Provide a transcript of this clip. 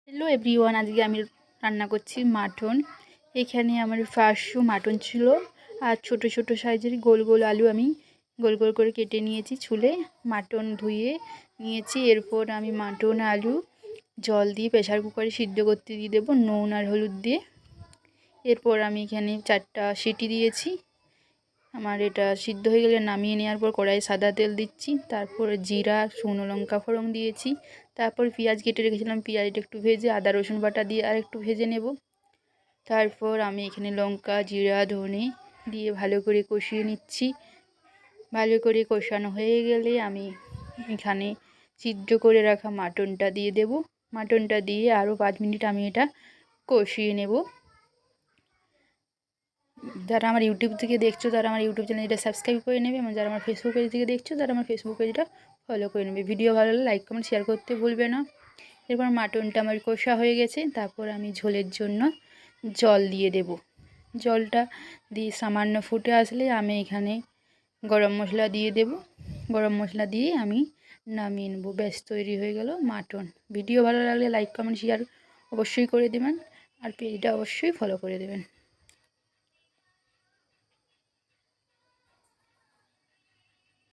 Hello everyone, আজকে আমি রান্না করছি মাটন। এখানে আমার 500 মাটন ছিল আর ছোট ছোট সাইজের গোল গোল আলু আমি গোল গোল করে কেটে নিয়েছি। ছুলে মাটন ধুয়ে নিয়েছি। এরপর আমি মাটন আলু জল দিয়ে প্রেসার কুকারে সিদ্ধ করতে দিয়ে দেবো নুন আর হলুদ দিয়ে। এরপর আমি এখানে 4টা সিটি দিয়েছি। আমার এটা সিদ্ধ হয়ে গেলে নামিয়ে নেওয়ার পর কড়াই সাদা তেল দিচ্ছি। তারপর জিরা শুকনো লঙ্কা ফোড়ন দিয়েছি। তারপর পেঁয়াজ কেটে রেখেছিলাম, পেঁয়াজটা একটু ভেজে আদা রসুন বাটা দিয়ে আর একটু ভেজে নেব। তারপর আমি এখানে লঙ্কা জিরা ধনে দিয়ে ভালো করে কষিয়ে নিচ্ছি। ভালো করে কষানো হয়ে গেলে আমি এখানে সিদ্ধ করে রাখা মাটনটা দিয়ে দেব। মাটনটা দিয়ে আরও 5 মিনিট আমি এটা কষিয়ে নেব। যারা আমার ইউটিউব থেকে দেখছো তারা আমার ইউটিউব চ্যানেলটা সাবস্ক্রাইব করে নেবে, এবং যারা আমার ফেসবুক পেজ থেকে দেখছো তারা আমার ফেসবুক পেজটা ফলো করে নেবে। ভিডিও ভালো লাগলে লাইক কমেন্ট শেয়ার করতে ভুলবে না। এরপর মাটনটা আমার কষা হয়ে গেছে। তারপর আমি ঝোলের জন্য জল দিয়ে দেব। জলটা দিয়ে সামান্য ফুটে আসলে আমি এখানে গরম মশলা দিয়ে দেব। গরম মশলা দিয়ে আমি নামিয়ে নেব। ব্যাস তৈরি হয়ে গেল মাটন। ভিডিও ভালো লাগলে লাইক কমেন্ট শেয়ার অবশ্যই করে দেবেন, আর পেজটা অবশ্যই ফলো করে দেবেন।